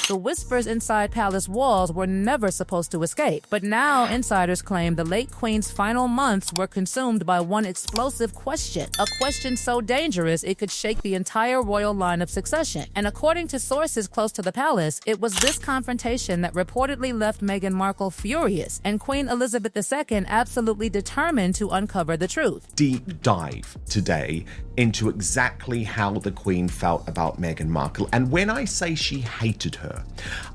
The whispers inside palace walls were never supposed to escape, but now insiders claim the late Queen's final months were consumed by one explosive question, a question so dangerous it could shake the entire royal line of succession. And according to sources close to the palace, it was this confrontation that reportedly left Meghan Markle furious and Queen Elizabeth II absolutely determined to uncover the truth. Deep dive today into exactly how the Queen felt about Meghan Markle. And when I say she hated her,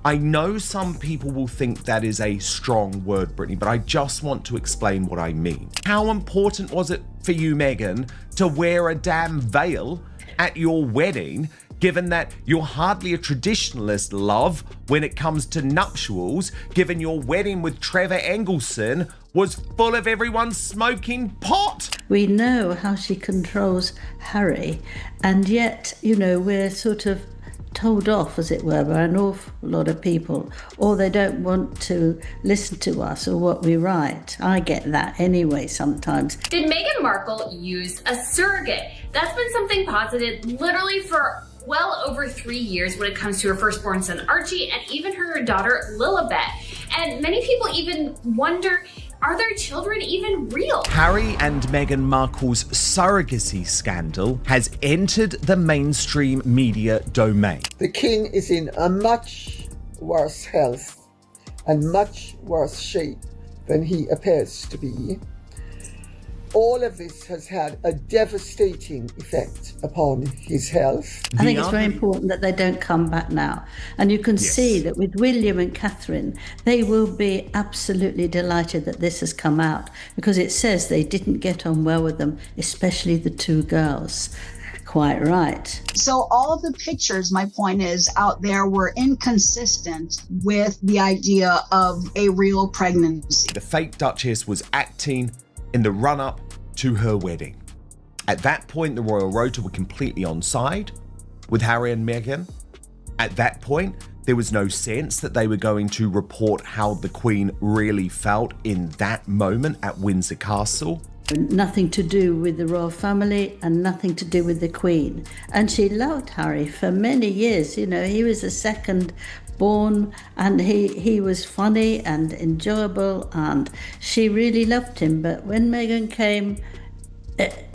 I know some people will think that is a strong word, Brittany, but I just want to explain what I mean. How important was it for you, Meghan, to wear a damn veil at your wedding, given that you're hardly a traditionalist, love, when it comes to nuptials, given your wedding with Trevor Engelson was full of everyone smoking pot? We know how she controls Harry, and yet, we're sort of told off, as it were, by an awful lot of people, or they don't want to listen to us or what we write. I get that anyway sometimes. Did Meghan Markle use a surrogate? That's been something posited literally for well over 3 years when it comes to her firstborn son Archie and even her daughter Lilibet. And many people even wonder, are their children even real? Harry and Meghan Markle's surrogacy scandal has entered the mainstream media domain. The king is in a much worse health and much worse shape than he appears to be. All of this has had a devastating effect upon his health. I think it's very important that they don't come back now. And you can see that with William and Catherine, they will be absolutely delighted that this has come out, because it says they didn't get on well with them, especially the two girls. Quite right. So all the pictures, my point is, out there were inconsistent with the idea of a real pregnancy. The fake Duchess was acting in the run-up to her wedding. At that point, the Royal Rota were completely on side with Harry and Meghan. At that point, there was no sense that they were going to report how the Queen really felt in that moment at Windsor Castle. Nothing to do with the royal family and nothing to do with the Queen. And she loved Harry for many years. He was the second born, and he was funny and enjoyable, and she really loved him. But when Meghan came,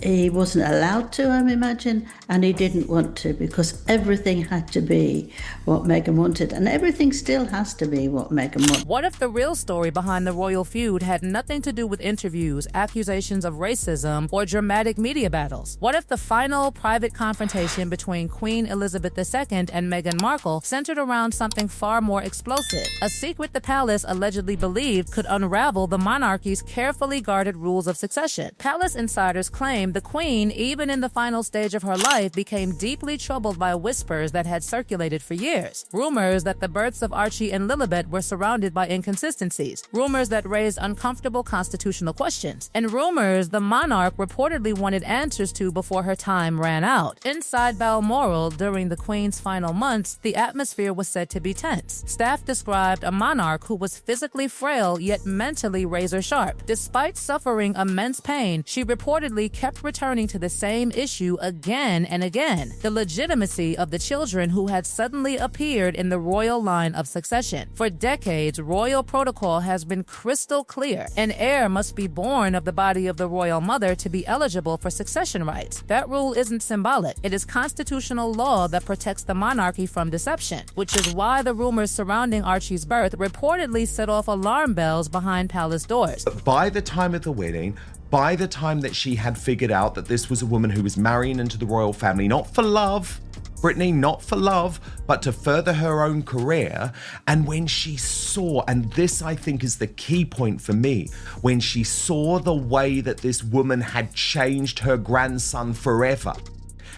he wasn't allowed to, I imagine, and he didn't want to, because everything had to be what Meghan wanted, and everything still has to be what Meghan wanted. What if the real story behind the royal feud had nothing to do with interviews, accusations of racism, or dramatic media battles? What if the final private confrontation between Queen Elizabeth II and Meghan Markle centered around something far more explosive, a secret the palace allegedly believed could unravel the monarchy's carefully guarded rules of succession? Palace insiders claim the Queen, even in the final stage of her life, became deeply troubled by whispers that had circulated for years. Rumors that the births of Archie and Lilibet were surrounded by inconsistencies. Rumors that raised uncomfortable constitutional questions. And rumors the monarch reportedly wanted answers to before her time ran out. Inside Balmoral, during the Queen's final months, the atmosphere was said to be tense. Staff described a monarch who was physically frail yet mentally razor-sharp. Despite suffering immense pain, she reportedly kept returning to the same issue again and again: the legitimacy of the children who had suddenly appeared in the royal line of succession. For decades, royal protocol has been crystal clear. An heir must be born of the body of the royal mother to be eligible for succession rights. That rule isn't symbolic. It is constitutional law that protects the monarchy from deception, which is why the rumors surrounding Archie's birth reportedly set off alarm bells behind palace doors. But by the time of the wedding, by the time that she had figured out that this was a woman who was marrying into the royal family, not for love, Brittany, not for love, but to further her own career, and when she saw, and this I think is the key point for me, when she saw the way that this woman had changed her grandson forever,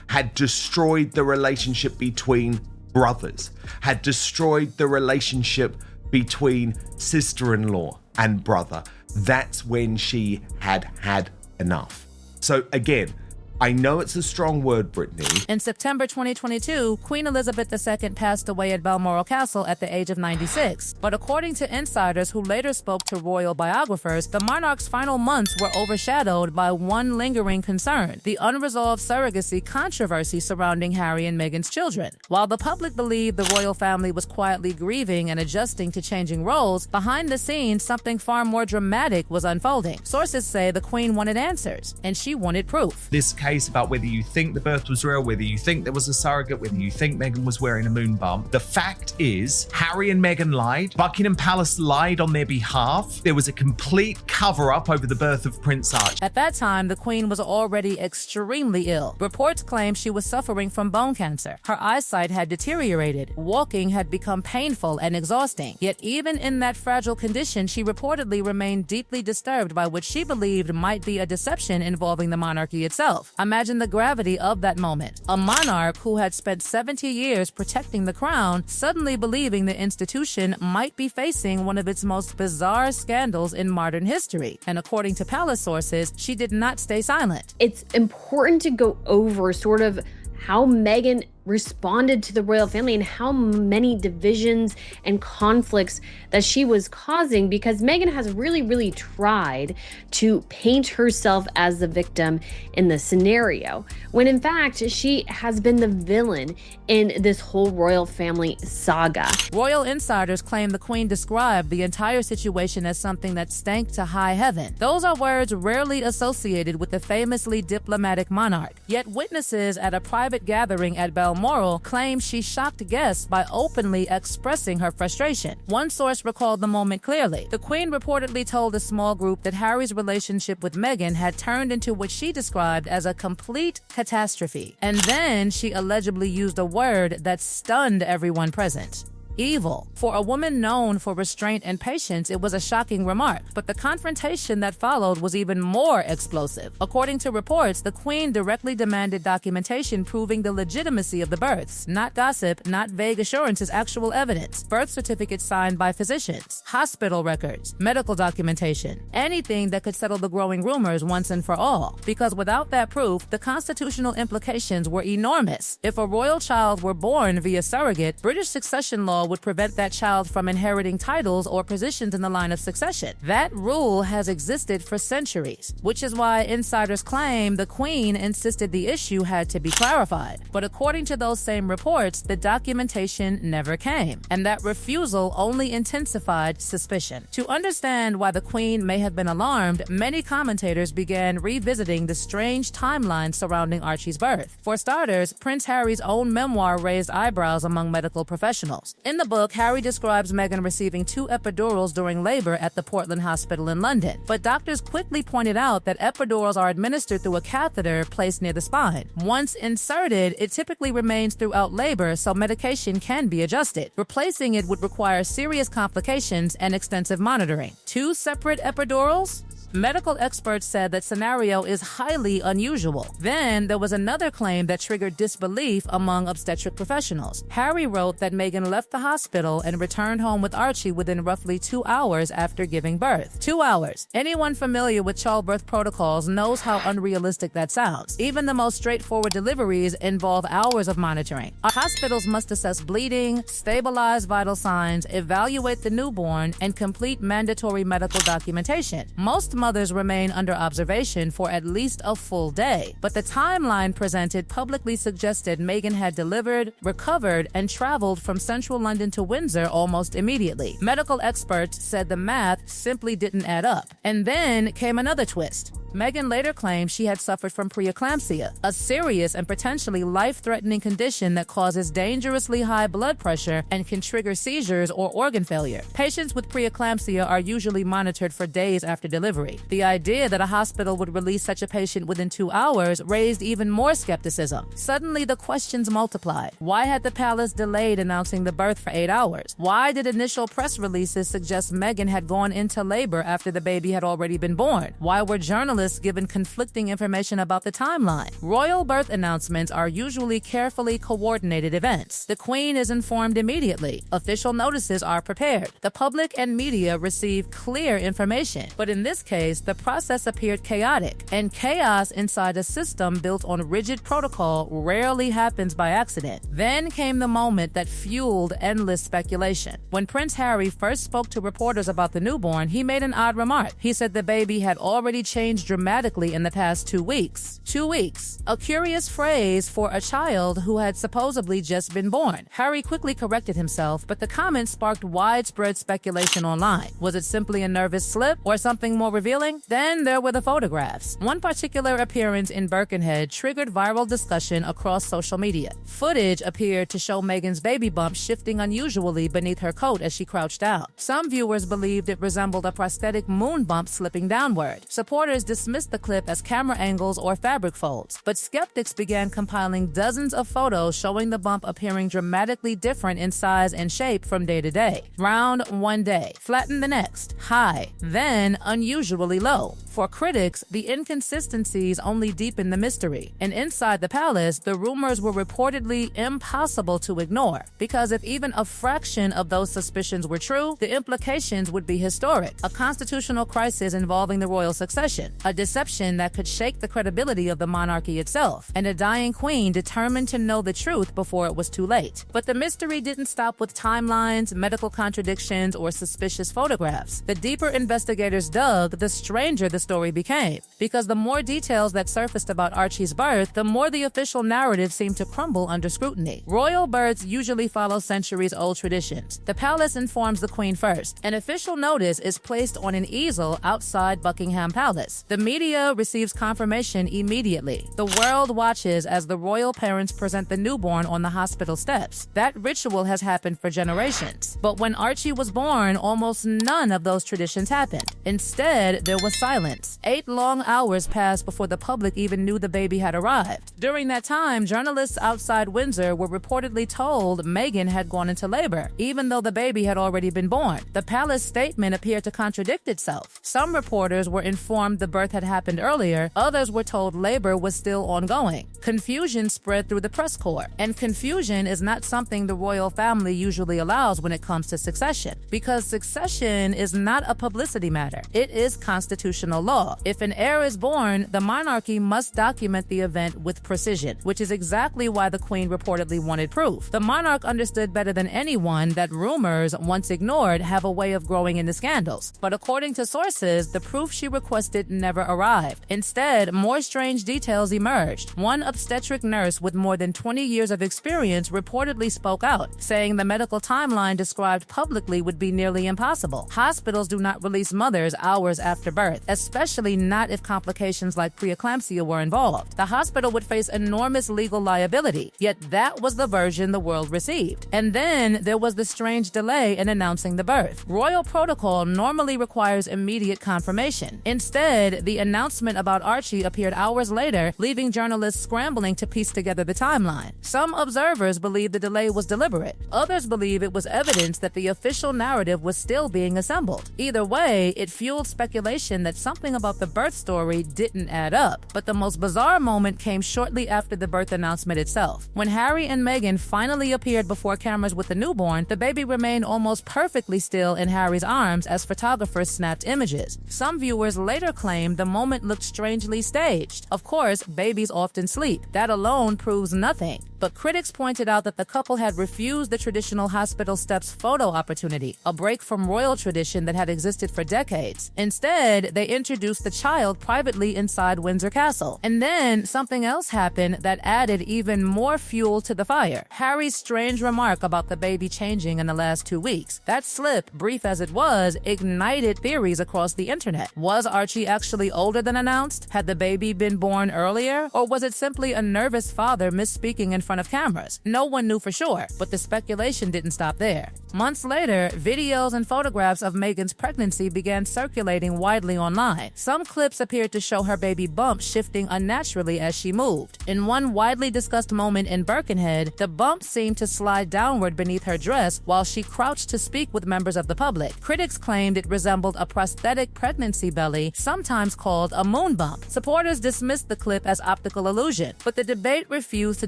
had destroyed the relationship between brothers, had destroyed the relationship between sister-in-law and brother, that's when she had had enough. So again, I know it's a strong word, Brittany. In September 2022, Queen Elizabeth II passed away at Balmoral Castle at the age of 96. But according to insiders who later spoke to royal biographers, the monarch's final months were overshadowed by one lingering concern: the unresolved surrogacy controversy surrounding Harry and Meghan's children. While the public believed the royal family was quietly grieving and adjusting to changing roles, behind the scenes something far more dramatic was unfolding. Sources say the Queen wanted answers, and she wanted proof. This case about whether you think the birth was real, whether you think there was a surrogate, whether you think Meghan was wearing a moon bump, the fact is Harry and Meghan lied. Buckingham Palace lied on their behalf. There was a complete cover-up over the birth of Prince Archie. At that time, the Queen was already extremely ill. Reports claim she was suffering from bone cancer. Her eyesight had deteriorated. Walking had become painful and exhausting. Yet even in that fragile condition, she reportedly remained deeply disturbed by what she believed might be a deception involving the monarchy itself. Imagine the gravity of that moment. A monarch who had spent 70 years protecting the crown, suddenly believing the institution might be facing one of its most bizarre scandals in modern history. And according to palace sources, she did not stay silent. It's important to go over sort of how Meghan responded to the royal family and how many divisions and conflicts that she was causing, because Meghan has really tried to paint herself as the victim in the scenario, when in fact she has been the villain in this whole royal family saga. Royal insiders claim the Queen described the entire situation as something that stank to high heaven. Those are words rarely associated with the famously diplomatic monarch. Yet witnesses at a private gathering at Balmoral claim she shocked guests by openly expressing her frustration. One source recalled the moment clearly. The Queen reportedly told a small group that Harry's relationship with Meghan had turned into what she described as a complete catastrophe. And then she allegedly used a word that stunned everyone present: evil. For a woman known for restraint and patience, it was a shocking remark, but the confrontation that followed was even more explosive. According to reports, the Queen directly demanded documentation proving the legitimacy of the births, not gossip, not vague assurances, actual evidence. Birth certificates signed by physicians, hospital records, medical documentation, anything that could settle the growing rumors once and for all. Because without that proof, the constitutional implications were enormous. If a royal child were born via surrogate, British succession law would prevent that child from inheriting titles or positions in the line of succession. That rule has existed for centuries, which is why insiders claim the Queen insisted the issue had to be clarified. But according to those same reports, the documentation never came, and that refusal only intensified suspicion. To understand why the Queen may have been alarmed, many commentators began revisiting the strange timeline surrounding Archie's birth. For starters, Prince Harry's own memoir raised eyebrows among medical professionals. In the book, Harry describes Meghan receiving 2 epidurals during labor at the Portland Hospital in London. But doctors quickly pointed out that epidurals are administered through a catheter placed near the spine. Once inserted, it typically remains throughout labor, so medication can be adjusted. Replacing it would require serious complications and extensive monitoring. 2 separate epidurals? Medical experts said that scenario is highly unusual. Then there was another claim that triggered disbelief among obstetric professionals. Harry wrote that Meghan left the hospital and returned home with Archie within roughly 2 hours after giving birth. 2 hours. Anyone familiar with childbirth protocols knows how unrealistic that sounds. Even the most straightforward deliveries involve hours of monitoring. Our hospitals must assess bleeding, stabilize vital signs, evaluate the newborn, and complete mandatory medical documentation. Most mothers remain under observation for at least a full day, but the timeline presented publicly suggested Meghan had delivered, recovered, and traveled from central London to Windsor almost immediately. Medical experts said the math simply didn't add up. And then came another twist. Meghan later claimed she had suffered from preeclampsia, a serious and potentially life-threatening condition that causes dangerously high blood pressure and can trigger seizures or organ failure. Patients with preeclampsia are usually monitored for days after delivery. The idea that a hospital would release such a patient within 2 hours raised even more skepticism. Suddenly, the questions multiplied. Why had the palace delayed announcing the birth for 8 hours? Why did initial press releases suggest Meghan had gone into labor after the baby had already been born? Why were journalists journalists given conflicting information about the timeline. Royal birth announcements are usually carefully coordinated events. The Queen is informed immediately. Official notices are prepared. The public and media receive clear information. But in this case, the process appeared chaotic, and chaos inside a system built on rigid protocol rarely happens by accident. Then came the moment that fueled endless speculation. When Prince Harry first spoke to reporters about the newborn, he made an odd remark. He said the baby had already changed dramatically in the past 2 weeks. 2 weeks. A curious phrase for a child who had supposedly just been born. Harry quickly corrected himself, but the comment sparked widespread speculation online. Was it simply a nervous slip or something more revealing? Then there were the photographs. One particular appearance in Birkenhead triggered viral discussion across social media. Footage appeared to show Meghan's baby bump shifting unusually beneath her coat as she crouched down. Some viewers believed it resembled a prosthetic moon bump slipping downward. Supporters dismissed the clip as camera angles or fabric folds, but skeptics began compiling dozens of photos showing the bump appearing dramatically different in size and shape from day to day. Round one day, flattened the next, high, then unusually low. For critics, the inconsistencies only deepen the mystery. And inside the palace, the rumors were reportedly impossible to ignore, because if even a fraction of those suspicions were true, the implications would be historic. A constitutional crisis involving the royal succession, a deception that could shake the credibility of the monarchy itself, and a dying queen determined to know the truth before it was too late. But the mystery didn't stop with timelines, medical contradictions, or suspicious photographs. The deeper investigators dug, the stranger the story became, because the more details that surfaced about Archie's birth, the more the official narrative seemed to crumble under scrutiny. Royal births usually follow centuries-old traditions. The palace informs the queen first. An official notice is placed on an easel outside Buckingham Palace. The media receives confirmation immediately. The world watches as the royal parents present the newborn on the hospital steps. That ritual has happened for generations. But when Archie was born, almost none of those traditions happened. Instead, there was silence. 8 long hours passed before the public even knew the baby had arrived. During that time, journalists outside Windsor were reportedly told Meghan had gone into labor, even though the baby had already been born. The palace statement appeared to contradict itself. Some reporters were informed the birth had happened earlier, others were told labor was still ongoing. Confusion spread through the press corps, and confusion is not something the royal family usually allows when it comes to succession, because succession is not a publicity matter. It is constitutional law. If an heir is born, the monarchy must document the event with precision, which is exactly why the queen reportedly wanted proof. The monarch understood better than anyone that rumors, once ignored, have a way of growing into scandals. But according to sources, the proof she requested never arrived. Instead, more strange details emerged. One obstetric nurse with more than 20 years of experience reportedly spoke out, saying the medical timeline described publicly would be nearly impossible. Hospitals do not release mothers hours after birth, especially not if complications like preeclampsia were involved. The hospital would face enormous legal liability, yet that was the version the world received. And then there was the strange delay in announcing the birth. Royal protocol normally requires immediate confirmation. Instead, the announcement about Archie appeared hours later, leaving journalists scrambling to piece together the timeline. Some observers believe the delay was deliberate. Others believe it was evidence that the official narrative was still being assembled. Either way, it fueled speculation that something about the birth story didn't add up. But the most bizarre moment came shortly after the birth announcement itself. When Harry and Meghan finally appeared before cameras with the newborn, the baby remained almost perfectly still in Harry's arms as photographers snapped images. Some viewers later claimed the moment looked strangely staged. Of course, babies often sleep. That alone proves nothing. But critics pointed out that the couple had refused the traditional hospital steps photo opportunity, a break from royal tradition that had existed for decades. Instead, they introduced the child privately inside Windsor Castle. And then something else happened that added even more fuel to the fire. Harry's strange remark about the baby changing in the last 2 weeks. That slip, brief as it was, ignited theories across the internet. Was Archie actually older than announced? Had the baby been born earlier? Or was it simply a nervous father misspeaking in front of cameras? No one knew for sure, but the speculation didn't stop there. Months later, videos and photographs of Meghan's pregnancy began circulating widely online. Some clips appeared to show her baby bump shifting unnaturally as she moved. In one widely discussed moment in Birkenhead, the bump seemed to slide downward beneath her dress while she crouched to speak with members of the public. Critics claimed it resembled a prosthetic pregnancy belly, sometimes once called a moon bump. Supporters dismissed the clip as optical illusion, but the debate refused to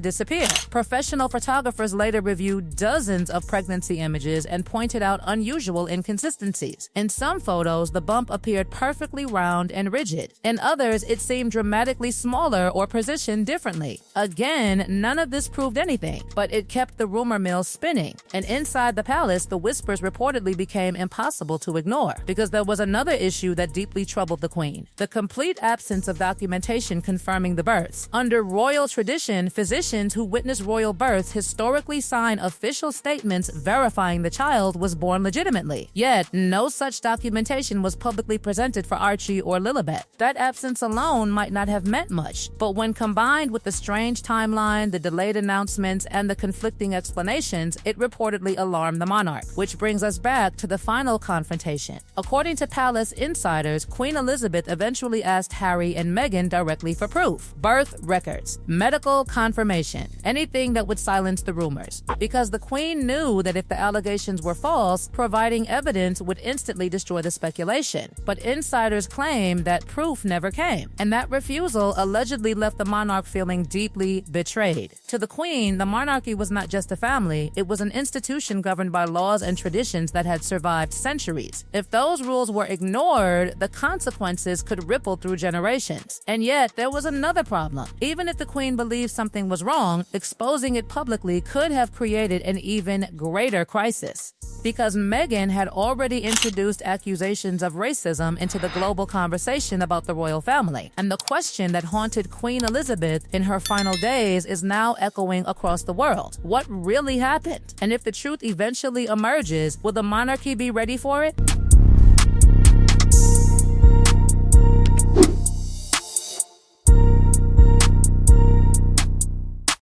disappear. Professional photographers later reviewed dozens of pregnancy images and pointed out unusual inconsistencies. In some photos, the bump appeared perfectly round and rigid. In others, it seemed dramatically smaller or positioned differently. Again, none of this proved anything, but it kept the rumor mill spinning. And inside the palace, the whispers reportedly became impossible to ignore, because there was another issue that deeply troubled the queen: the complete absence of documentation confirming the births. Under royal tradition, physicians who witness royal births historically sign official statements verifying the child was born legitimately. Yet, no such documentation was publicly presented for Archie or Lilibet. That absence alone might not have meant much, but when combined with the strange timeline, the delayed announcements, and the conflicting explanations, it reportedly alarmed the monarch. Which brings us back to the final confrontation. According to palace insiders, Queen Elizabeth eventually asked Harry and Meghan directly for proof: birth records, medical confirmation, anything that would silence the rumors. Because the queen knew that if the allegations were false, providing evidence would instantly destroy the speculation. But insiders claim that proof never came, and that refusal allegedly left the monarch feeling deeply betrayed. To the queen, the monarchy was not just a family, it was an institution governed by laws and traditions that had survived centuries. If those rules were ignored, the consequences could ripple through generations. And yet, there was another problem. Even if the queen believed something was wrong, exposing it publicly could have created an even greater crisis. Because Meghan had already introduced accusations of racism into the global conversation about the royal family. And the question that haunted Queen Elizabeth in her final days is now echoing across the world. What really happened? And if the truth eventually emerges, will the monarchy be ready for it?